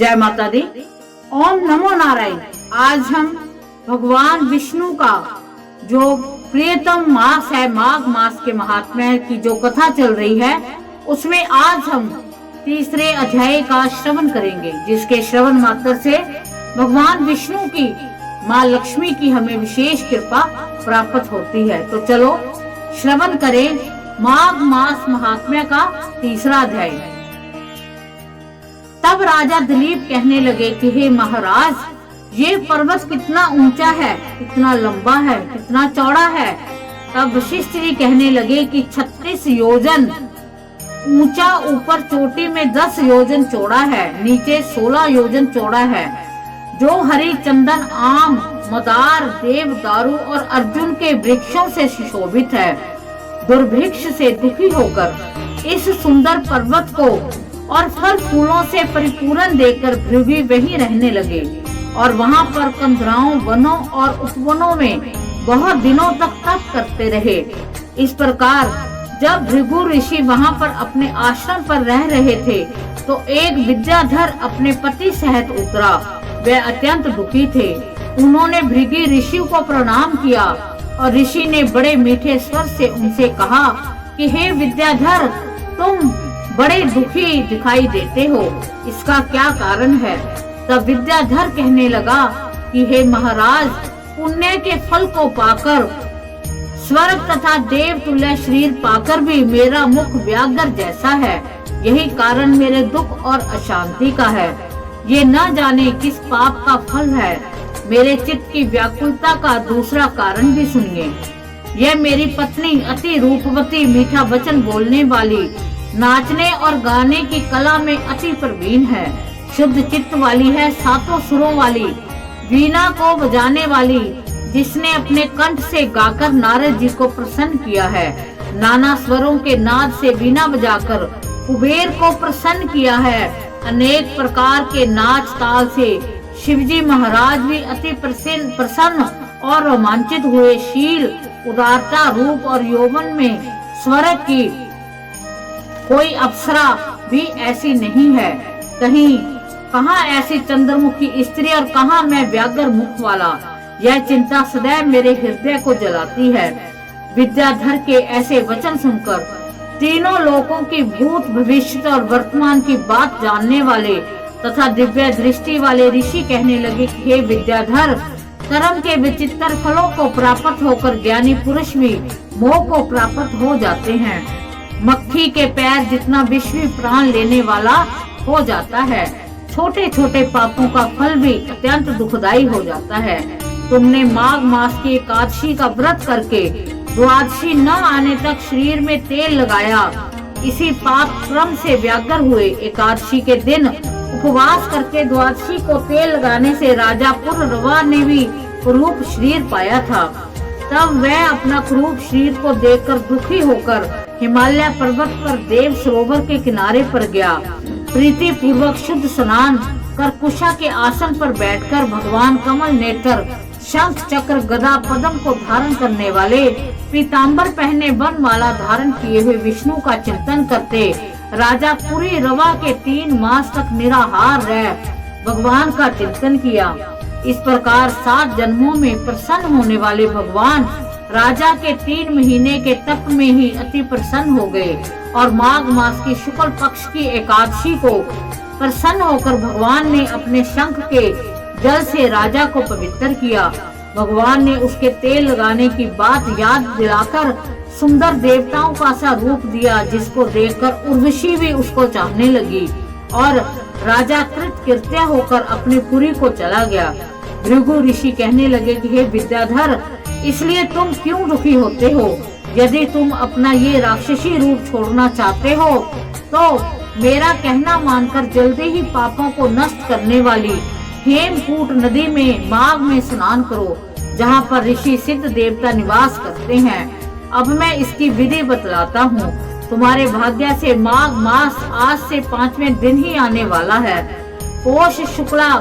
जय माता दी। ओम नमो नारायण। आज हम भगवान विष्णु का जो प्रियतम मास है, माघ मास के महात्म्य की जो कथा चल रही है, उसमें आज हम तीसरे अध्याय का श्रवण करेंगे, जिसके श्रवण मात्र से भगवान विष्णु की माँ लक्ष्मी की हमें विशेष कृपा प्राप्त होती है। तो चलो श्रवण करें माघ मास महात्म्य का तीसरा अध्याय। तब राजा दिलीप कहने लगे कि हे महाराज, ये पर्वत कितना ऊंचा है, कितना लंबा है, कितना चौड़ा है। तब वशिष्ठ जी कहने लगे कि 36 योजन ऊंचा, ऊपर चोटी में 10 योजन चौड़ा है, नीचे 16 योजन चौड़ा है, जो हरि चंदन, आम, मदार, देवदारू और अर्जुन के वृक्षों से सुशोभित है। दुर्भिक्ष से दुखी होकर इस सुंदर पर्वत को और फल फूलों से परिपूर्ण देखकर भृगु वहीं रहने लगे और वहां पर कंदराओं, वनों और उपवनों में बहुत दिनों तक तप करते रहे। इस प्रकार जब भृगु ऋषि वहां पर अपने आश्रम पर रह रहे थे, तो एक विद्याधर अपने पति सहित उतरा। वे अत्यंत दुखी थे। उन्होंने भृगु ऋषि को प्रणाम किया और ऋषि ने बड़े मीठे स्वर से उनसे कहा कि हे विद्याधर, तुम बड़े दुखी दिखाई देते हो, इसका क्या कारण है? तब विद्याधर कहने लगा कि हे महाराज, पुण्य के फल को पाकर, स्वर्ग तथा देव तुल्य शरीर पाकर भी मेरा मुख व्याघ्र जैसा है। यही कारण मेरे दुख और अशांति का है। ये न जाने किस पाप का फल है। मेरे चित्त की व्याकुलता का दूसरा कारण भी सुनिए। यह मेरी पत्नी अति रूपवती, मीठा वचन बोलने वाली, नाचने और गाने की कला में अति प्रवीण है, शुद्ध चित्त वाली है, सातों सुरों वाली, वीणा को बजाने वाली, जिसने अपने कंठ से गाकर नारद जी को प्रसन्न किया है, नाना स्वरों के नाद से वीणा बजाकर कुबेर को प्रसन्न किया है, अनेक प्रकार के नाच ताल से शिवजी महाराज भी अति प्रसन्न और रोमांचित हुए। शील, उदारता, रूप और यौवन में स्वर्ग की कोई अप्सरा भी ऐसी नहीं है। कहाँ ऐसी चंद्रमुखी स्त्री और कहाँ मैं व्याघ्र मुख वाला। यह चिंता सदैव मेरे हृदय को जलाती है। विद्याधर के ऐसे वचन सुनकर तीनों लोकों की भूत, भविष्य और वर्तमान की बात जानने वाले तथा दिव्य दृष्टि वाले ऋषि कहने लगे कि हे विद्याधर, कर्म के विचित्र फलों को प्राप्त होकर ज्ञानी पुरुष भी मोह को प्राप्त हो जाते हैं। मक्खी के पैर जितना विश्व प्राण लेने वाला हो जाता है। छोटे छोटे पापों का फल भी अत्यंत दुखदायी हो जाता है। तुमने माघ मास की एकादशी का व्रत करके द्वादशी न आने तक शरीर में तेल लगाया, इसी पाप क्रम से व्याघ्र हुए। एकादशी के दिन उपवास करके द्वादशी को तेल लगाने से राजा पुररवा ने भी कुरूप शरीर पाया था। तब वह अपना कुरूप शरीर को देखकर दुखी होकर हिमालय पर्वत पर देव सरोवर के किनारे पर गया। प्रीति पूर्वक शुद्ध स्नान कर कुशा के आसन पर बैठकर भगवान कमल नेत्र, शंख चक्र गदा पद्म को धारण करने वाले, पीताम्बर पहने वन माला धारण किए हुए विष्णु का चिंतन करते राजा पुरी रवा के 3 मास तक निराहार रह भगवान का चिंतन किया। इस प्रकार 7 जन्मों में प्रसन्न होने वाले भगवान राजा के 3 महीने के तप में ही अति प्रसन्न हो गए और माघ मास की शुक्ल पक्ष की एकादशी को प्रसन्न होकर भगवान ने अपने शंख के जल से राजा को पवित्र किया। भगवान ने उसके तेल लगाने की बात याद दिलाकर सुंदर देवताओं का सा रूप दिया, जिसको देखकर उर्वशी भी उसको चाहने लगी और राजा कृतकृत्य होकर अपनी पुरी को चला गया। भृगु ऋषि कहने लगे कि हे विद्याधर, इसलिए तुम क्यों दुखी होते हो? यदि तुम अपना ये राक्षसी रूप छोड़ना चाहते हो, तो मेरा कहना मानकर जल्दी ही पापों को नष्ट करने वाली हेमकूट नदी में माघ में स्नान करो, जहाँ पर ऋषि सिद्ध देवता निवास करते हैं। अब मैं इसकी विधि बतलाता हूँ। तुम्हारे भाग्य से माघ मास आज से 5वें दिन ही आने वाला है। पोष शुक्ला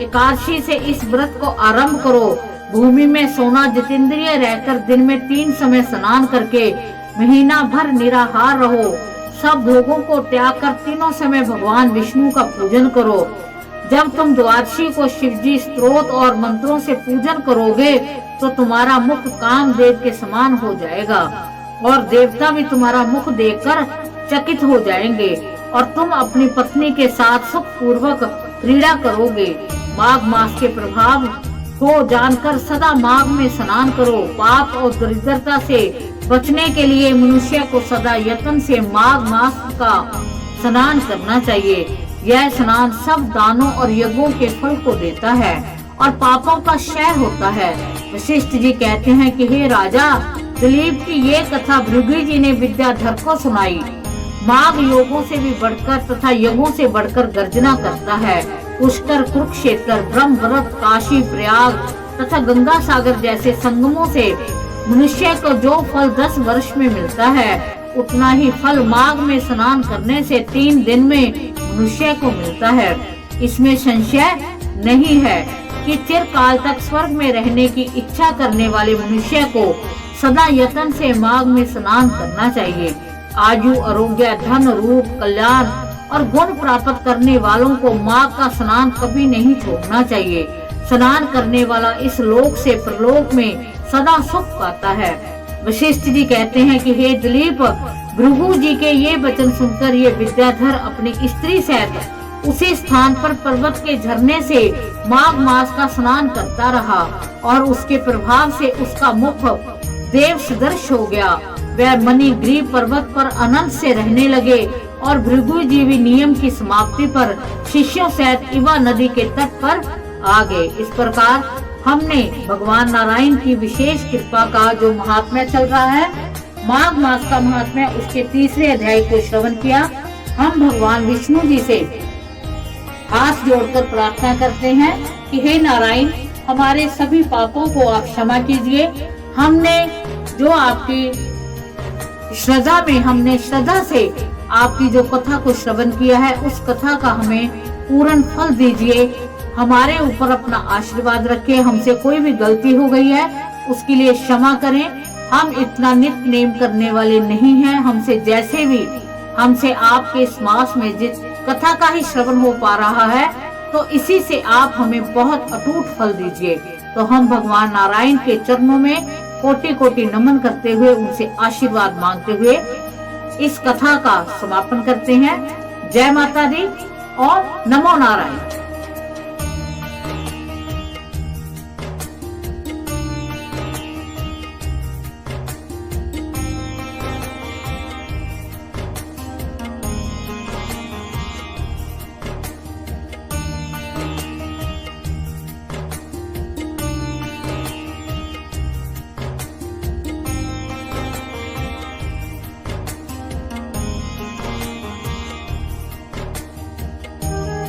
एकादशी से इस व्रत को आरंभ करो। भूमि में सोना जितेंद्रिय रहकर दिन में 3 समय स्नान करके महीना भर निराहार रहो। सब भोगों को त्याग कर तीनों समय भगवान विष्णु का पूजन करो। जब तुम द्वादशी को शिवजी स्तोत्र और मंत्रों से पूजन करोगे तो तुम्हारा मुख कामदेव के समान हो जाएगा और देवता भी तुम्हारा मुख देखकर चकित हो जाएंगे और तुम अपनी पत्नी के साथ सुख पूर्वक क्रीड़ा करोगे। माघ मास के प्रभाव को जानकर सदा माघ में स्नान करो। पाप और दरिद्रता से बचने के लिए मनुष्य को सदा यत्न से माघ मास का स्नान करना चाहिए। यह स्नान सब दानों और यज्ञों के फल को देता है और पापों का क्षय होता है। वशिष्ठ जी कहते हैं कि हे राजा, दिलीप की ये कथा भृगु जी ने विद्याधर को सुनाई। माघ योगों से भी बढ़कर तथा यज्ञों से बढ़कर गर्जना करता है। पुष्कर, कुरुक्षेत्र, ब्रह्मव्रत, काशी, प्रयाग तथा गंगा सागर जैसे संगमों से मनुष्य को जो फल 10 वर्ष में मिलता है, उतना ही फल माघ में स्नान करने से 3 दिन में मनुष्य को मिलता है। इसमें संशय नहीं है कि चिरकाल तक स्वर्ग में रहने की इच्छा करने वाले मनुष्य को सदा यत्न से माघ में स्नान करना चाहिए। आयु, आरोग्य, धन, रूप, कल्याण और गुण प्राप्त करने वालों को माघ का स्नान कभी नहीं छोड़ना चाहिए। स्नान करने वाला इस लोक से परलोक में सदा सुख पाता है। वशिष्ठ जी कहते हैं कि हे दिलीप, भृगु जी के ये वचन सुनकर ये विद्याधर अपनी स्त्री सहित उसी स्थान पर पर्वत के झरने से माघ मास का स्नान करता रहा और उसके प्रभाव से उसका मुख देव सदृश हो गया। वह मणिग्रीव पर्वत पर अनंत से रहने लगे और भृगु जी भी नियम की समाप्ति पर शिष्यों सहित इवा नदी के तट पर आ गए। इस प्रकार हमने भगवान नारायण की विशेष कृपा का जो महात्म्य चल रहा है, माघ मास का महात्म्य, उसके 3रे अध्याय को श्रवण किया। हम भगवान विष्णु जी से हाथ जोड़कर प्रार्थना करते हैं कि हे नारायण, हमारे सभी पापों को आप क्षमा कीजिए। हमने जो आपकी श्रद्धा से आपकी जो कथा को श्रवण किया है, उस कथा का हमें पूर्ण फल दीजिए। हमारे ऊपर अपना आशीर्वाद रखे। हमसे कोई भी गलती हो गई है उसके लिए क्षमा करें। हम इतना नित्य नेम करने वाले नहीं हैं। हमसे आपके इस मास में जिस कथा का ही श्रवण हो पा रहा है, तो इसी से आप हमें बहुत अटूट फल दीजिए। तो हम भगवान नारायण के चरणों में कोटि कोटि नमन करते हुए उनसे आशीर्वाद मांगते हुए इस कथा का समापन करते हैं। जय माता दी और नमो नारायण।